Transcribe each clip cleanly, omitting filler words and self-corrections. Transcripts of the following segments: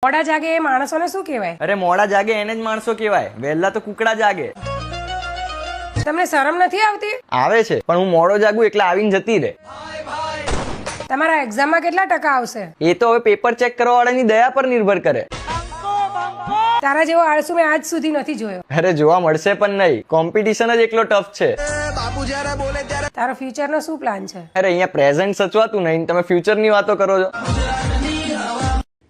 મોડા જાગે એ માણસોને શું કહેવાય? અરે મોડા જાગે એને જ માણસો કહેવાય, વહેલા તો કુકડા જાગે. તમને શરમ નથી આવતી? આવે છે, પણ હું મોડો જાગું એટલે આવીને જતી રહે. તમારા એક્ઝામમાં કેટલા ટકા આવશે? એ તો હવે પેપર ચેક કરવા વાળાની દયા પર નિર્ભર કરે. તારા જેવો આળસુ મેં આજ સુધી નથી જોયો. અરે જોવા મળશે પણ નહીં, કોમ્પિટિશન જ એકલો ટફ છે. તારો ફ્યુચરનો શું પ્લાન છે? અરે અહીંયા પ્રેઝન્ટ સચવાતું નહીં, તમે ફ્યુચરની વાતો કરો છો.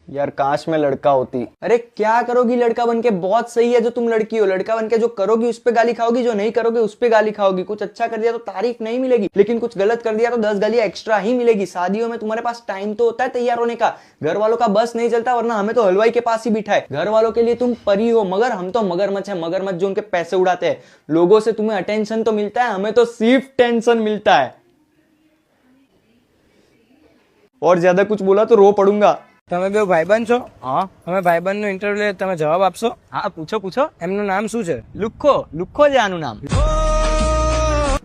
यार काश मैं लड़का होती. अरे क्या करोगी लड़का बनके? बहुत सही है जो तुम लड़की हो. लड़का बनके जो करोगी उस पे गाली खाओगी, जो नहीं करोगे उस पे गाली खाओगी. कुछ अच्छा कर दिया तो तारीफ नहीं मिलेगी, लेकिन कुछ गलत कर दिया तो 10 गालियां एक्स्ट्रा ही मिलेगी. शादियों में तुम्हारे पास टाइम तो होता है तैयार होने का. घर वालों का बस नहीं चलता, वरना हमें तो हलवाई के पास ही बिठाए. घर वालों के लिए तुम परी हो, मगर हम तो मगरमच्छ है. मगरमच्छ जो उनके पैसे उड़ाते हैं. लोगों से तुम्हें अटेंशन तो मिलता है, हमें तो सिर्फ टेंशन मिलता है. और ज्यादा कुछ बोला तो रो पड़ूंगा. તમે બે ભાઈબંધ છો? હા, અમે ભાઈબંધનો ઇન્ટરવ્યુ લે, તમે જવાબ આપશો? હા પૂછો પૂછો. એમનું નામ શું છે? લુખ્ખો. લુખ્ખો છે આનું નામ.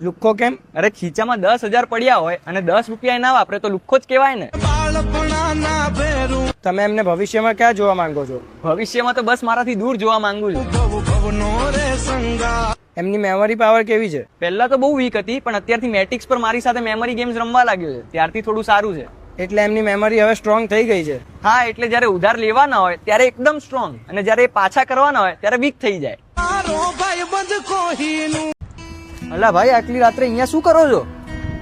લુખ્ખો કેમ? અરે ખીચામાં 10,000 પડ્યા હોય અને 10 રૂપિયા ના વાપરે તો લુખ્ખો જ કહેવાય ને. તમે એમને ભવિષ્યમાં ક્યાં જોવા માંગો છો? ભવિષ્યમાં તો બસ મારાથી દૂર જોવા માંગુ છું. એમની મેમરી પાવર કેવી છે? પહેલા તો બહુ વીક હતી, પણ અત્યારથી મેટ્રિક્સ પર મારી સાથે મેમરી ગેમ્સ રમવા લાગ્યો છે, ત્યારથી થોડું સારું છે. એટલે એમની મેમરી હવે સ્ટ્રોંગ થઈ ગઈ છે. હા, એટલે જયારે ઉધાર લેવાના હોય ત્યારે એકદમ સ્ટ્રોંગ, અને જયારે પાછા કરવાના હોય ત્યારે વીક થઈ જાય. અલા ભાઈ, આટલી રાત્રે અહીંયા શું કરો છો?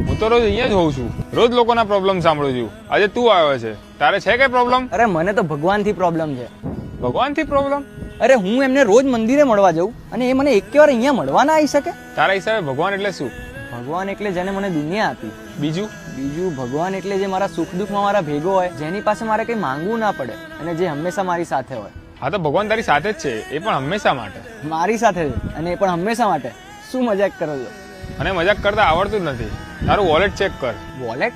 હું તો રોજ અહીંયા જ હોઉં છું, રોજ લોકોના પ્રોબ્લેમ સાંભળું છું. આજે તું આવ્યો છે, તારે છે કઈ પ્રોબ્લેમ? અરે મને તો ભગવાનથી પ્રોબ્લેમ છે. ભગવાનથી પ્રોબ્લેમ? અરે હું એમને રોજ મંદિરે મળવા જાઉં અને એ મને એક વાર અહીંયા મળવા ના આવી શકે. તારા હિસાબે ભગવાન એટલે શું? ભગવાન એટલે જેને મને દુનિયા આપી. બીજું? બીજું ભગવાન એટલે જે મારા સુખ દુઃખમાં મારા ભેગો હોય, જેની પાસે મારે કઈ માંગવું ના પડે અને જે હંમેશા મારી સાથે હોય. હા, તો ભગવાન તારી સાથે જ છે, એ પણ હંમેશા માટે. મારી સાથે છે અને એ પણ હંમેશા માટે. શું મજાક કરો છો? અને મજાક કરતા આવડતું જ નથી. તારું વોલેટ ચેક કર. વોલેટ?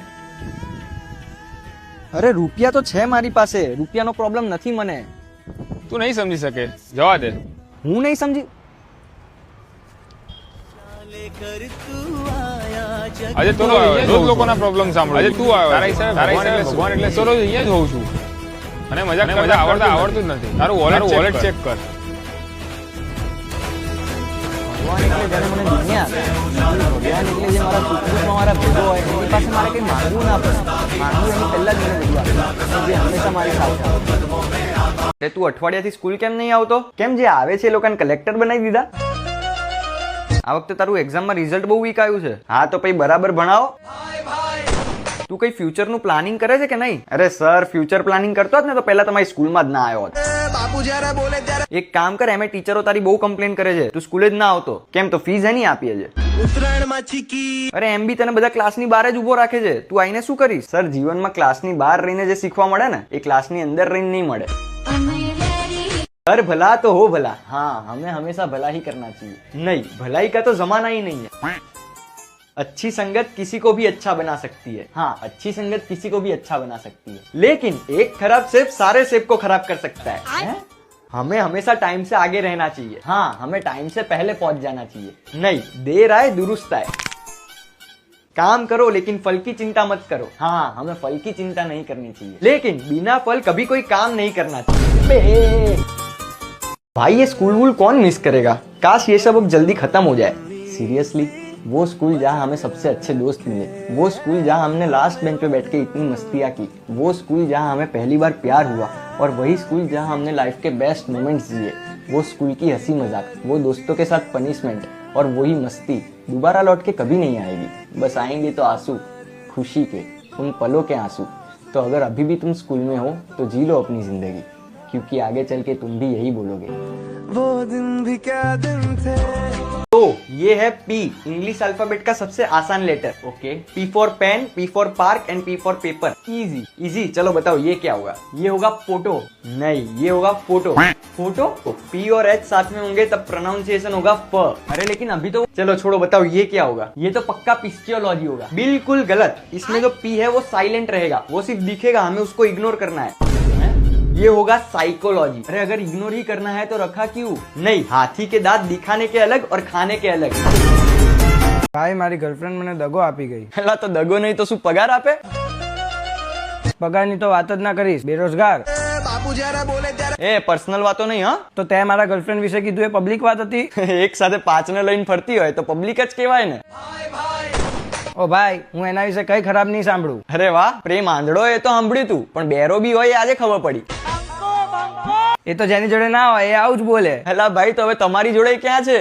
અરે રૂપિયા તો છે મારી પાસે, રૂપિયાનો પ્રોબ્લેમ નથી મને. તું નહીં સમજી શકે, જવા દે. હું નહીં સમજી. આજે તું આવ્યો, રોજ લોકોના પ્રોબ્લેમ સાંભળું. આજે તું આવ્યો, તારા હિસાબે ભગવાન એટલે તો રોજ અહીંયા જ હોઉં છું. અને મજાક કરતા આવડતું જ નથી. તારું વોલેટ ચેક કર. ભગવાન એટલે જેને મને દુનિયા આપે. ભગવાન એટલે જે મારા સુખ દુઃખમાં મારા ભેગો હોય, એની પાસે મારે કઈ માંગવું ના પડે. માંગવું એની પહેલા જ મને બધું આપે, જે હંમેશા મારી સાથે આવે. તું અઠવાડિયાથી સ્કૂલ કેમ નહીં આવતો? કેમ જે આવે છે એ લોકોને કલેક્ટર બનાવી દીધા? આ વખતે તારું એક્ઝામમાં રિઝલ્ટ બહુ વીક આવ્યું છે. હા તો પછી બરાબર ભણાવો. તું કઈ ફ્યુચર નું પ્લાનિંગ કરે છે કે નહીં? અરે સર, ફ્યુચર પ્લાનિંગ કરતો જ ને તો પહેલા તમારી સ્કૂલમાં જ ના આવ્યો હોત. એક કામ કર, એમે ટીચરો તારી બહુ કમ્પ્લેન કરે છે, તું સ્કૂલે જ ના આવતો. કેમ? તો ફીસ એની આપીએ છે. અરે એમ બી તને બધા ક્લાસની બહાર જ ઉભો રાખે છે, તું આઈને શું કરીશ? સર, જીવનમાં ક્લાસની બહાર રહીને જે શીખવા મળે ને, એ ક્લાસની અંદર રહીને નહીં મળે. कर भला तो हो भला. हाँ, हमें हमेशा भला ही करना चाहिए. नहीं, भलाई का तो जमाना ही नहीं है. अच्छी संगत किसी को भी अच्छा बना सकती है. हाँ, अच्छी संगत किसी को भी अच्छा बना सकती है, लेकिन एक खराब सेब सारे सेब को खराब कर सकता है. हमें हमेशा टाइम से आगे रहना चाहिए. हाँ, हमें टाइम से पहले पहुंच जाना चाहिए. नहीं, देर आए दुरुस्त आए. काम करो लेकिन फल की चिंता मत करो. हाँ, हमें फल की चिंता नहीं करनी चाहिए, लेकिन बिना फल कभी कोई काम नहीं करना चाहिए. भाई ये स्कूल वूल कौन मिस करेगा? काश ये सब अब जल्दी खत्म हो जाए. सीरियसली, वो स्कूल जहाँ हमें सबसे अच्छे दोस्त मिले, वो स्कूल जहाँ हमने लास्ट बेंच पे बैठ के इतनी मस्तियाँ की, वो स्कूल जहाँ हमें पहली बार प्यार हुआ, और वही स्कूल जहाँ हमने लाइफ के बेस्ट मोमेंट्स जिए. वो स्कूल की हंसी मजाक, वो दोस्तों के साथ पनिशमेंट और वही मस्ती दोबारा लौट के कभी नहीं आएगी. बस आएंगे तो आंसू, खुशी के, उन पलों के आंसू. तो अगर अभी भी तुम स्कूल में हो तो जी लो अपनी जिंदगी, क्योंकि आगे चल के तुम भी यही बोलोगे. वो दिन भी क्या दिन थे. तो ये है P, इंग्लिश अल्फाबेट का सबसे आसान letter. Okay, P for pen, P for park and P for paper. Easy easy. चलो बताओ ये क्या होगा? ये होगा फोटो. नहीं, ये होगा फोटो. फोटो P और H साथ में होंगे तब प्रोनाउंसिएशन होगा फ. अरे लेकिन अभी तो चलो छोड़ो, बताओ ये क्या होगा? ये तो पक्का पिस्टियोलॉजी होगा. बिल्कुल गलत. इसमें जो P है वो साइलेंट रहेगा, वो सिर्फ दिखेगा, हमें उसको इग्नोर करना है. ये होगा साइकोलॉजी. अरे अगर इग्नोर ही करना है तो रखा क्यों? नहीं, हाथी के दांत दिखाने के अलग और खाने के अलग. ભાઈ, મારી ગર્લફ્રેન્ડ મને દગો આપી ગઈ. પેલા તો દગો નહીં તો શું પગાર આપે? પગારની તો વાત જ ના કરીશ, બેરોજગાર. એ પર્સનલ વાતો નહીં હા. તો તે મારા ગર્લફ્રેન્ડ વિશે કીધું એ પબ્લિક વાત હતી. એક સાથે 5 ને લઈને ફરતી હોય તો પબ્લિક જ કહેવાય ને. ઓ ભાઈ, હું એના વિશે કઈ ખરાબ નહીં સાંભળું. અરે વાહ, પ્રેમ આંધળો એ તો સાંભળ્યું તું, પણ બેરો બી હોય એ આજે ખબર પડી. એ તો જેની જોડે ના હોય એ આવું જ બોલે. હેલા ભાઈ, તો હવે તમારી જોડે ક્યાં છે?